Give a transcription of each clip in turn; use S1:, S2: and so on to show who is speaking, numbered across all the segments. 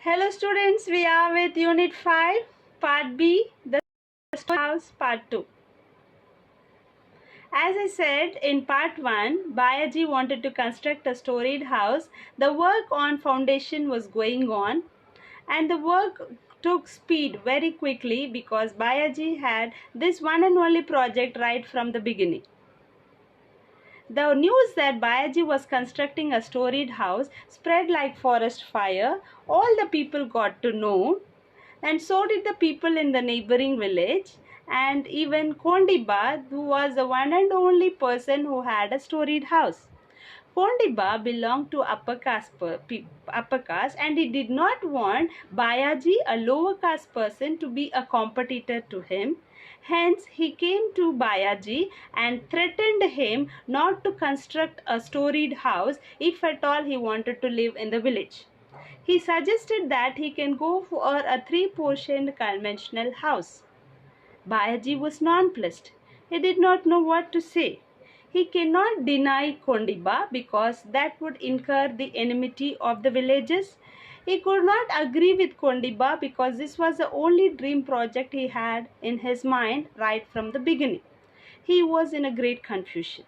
S1: Hello students, we are with Unit 5, Part B, the Story House Part 2. As I said in Part 1, Bayaji wanted to construct a storied house. The work on foundation was going on and the work took speed very quickly because Bayaji had this one and only project right from the beginning. The news that Bayaji was constructing a storied house spread like forest fire. All the people got to know, and so did the people in the neighboring village, and even Kondiba, who was the one and only person who had a storied house. Kondiba belonged to upper caste, and he did not want Bayaji, a lower caste person, to be a competitor to him. Hence, he came to Bayaji and threatened him not to construct a storied house if at all he wanted to live in the village. He suggested that he can go for a three-portioned conventional house. Bayaji was nonplussed. He did not know what to say. He cannot deny Kondiba because that would incur the enmity of the villagers. He could not agree with Kondiba because this was the only dream project he had in his mind right from the beginning. He was in a great confusion.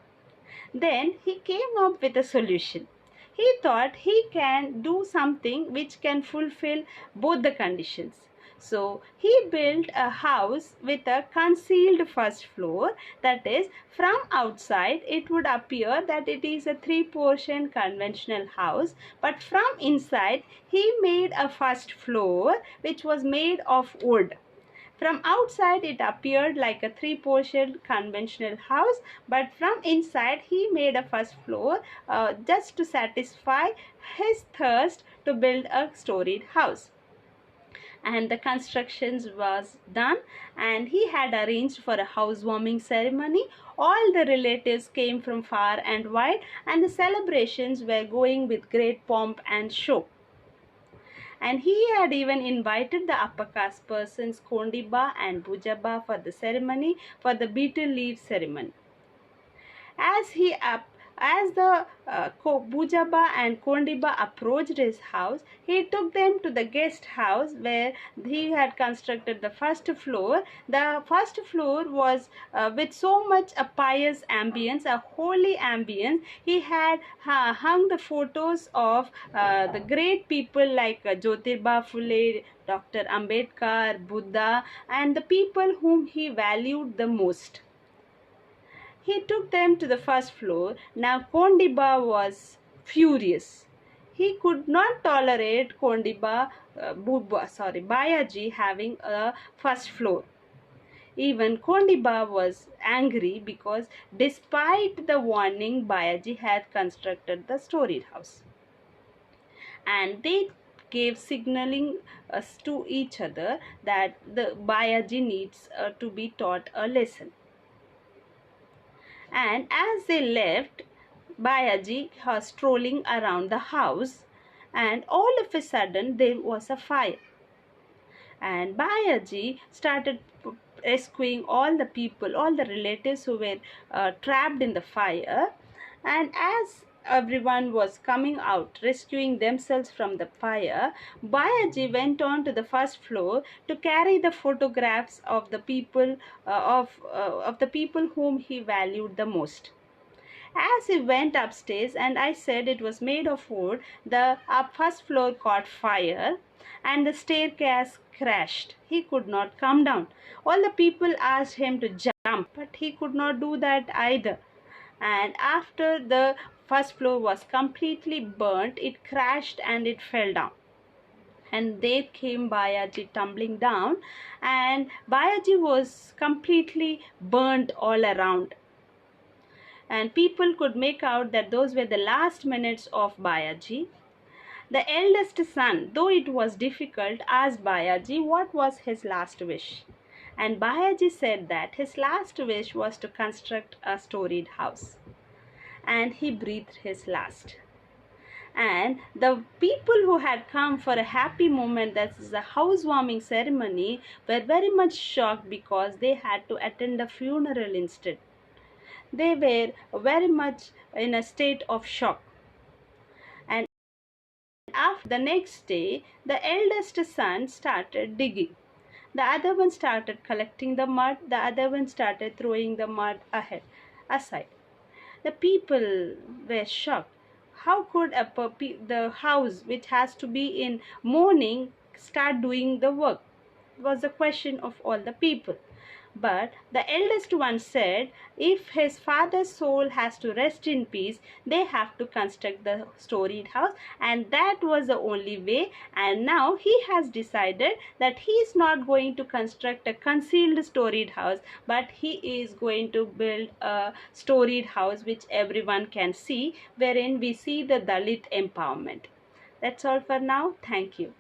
S1: Then he came up with a solution. He thought he can do something which can fulfill both the conditions. So he built a house with a concealed first floor, that is, from outside it would appear that it is a three-portion conventional house, but from inside he made a first floor which was made of wood. From outside it appeared like a three-portion conventional house, but from inside he made a first floor just to satisfy his thirst to build a storied house. And the constructions was done, and he had arranged for a housewarming ceremony. All the relatives came from far and wide, and the celebrations were going with great pomp and show. And he had even invited the upper caste persons Kondiba and Bujaba for the ceremony, for the betel leaf ceremony. As the Bujaba and Kondiba approached his house, he took them to the guest house where he had constructed the first floor. The first floor was with so much a pious ambience, a holy ambience. He had hung the photos of the great people like Jyotirba Phule, Dr. Ambedkar, Buddha, and the people whom he valued the most. He took them to the first floor. Now Kondiba was furious. He could not tolerate Bayaji having a first floor. Even Kondiba was angry because despite the warning, Bayaji had constructed the storied house. And they gave signaling to each other that the Bayaji needs to be taught a lesson. And as they left, Bayaji was strolling around the house, and all of a sudden there was a fire. And Bayaji started rescuing all the people, all the relatives who were trapped in the fire. And as everyone was coming out, rescuing themselves from the fire, Bayaji went on to the first floor to carry the photographs of the people of the people whom he valued the most. As he went upstairs, and I said it was made of wood, the first floor caught fire and the staircase crashed. He could not come down. All the people asked him to jump, but he could not do that either. And after the first floor was completely burnt, it crashed and it fell down. And there came Bayaji tumbling down, and Bayaji was completely burnt all around. And people could make out that those were the last minutes of Bayaji. The eldest son, though it was difficult, asked Bayaji what was his last wish. And Bayaji said that his last wish was to construct a storied house. And he breathed his last. And the people who had come for a happy moment, that is a housewarming ceremony, were very much shocked because they had to attend a funeral instead. They were very much in a state of shock. And After the next day, the eldest son started digging. The other one started collecting the mud. The other one started throwing the mud aside. The people were shocked. How could the house, which has to be in mourning, start doing the work? Was the question of all the people. But the eldest one said, if his father's soul has to rest in peace, they have to construct the storied house, and that was the only way. And now he has decided that he is not going to construct a concealed storied house, but he is going to build a storied house which everyone can see, wherein we see the Dalit empowerment. That's all for now. Thank you.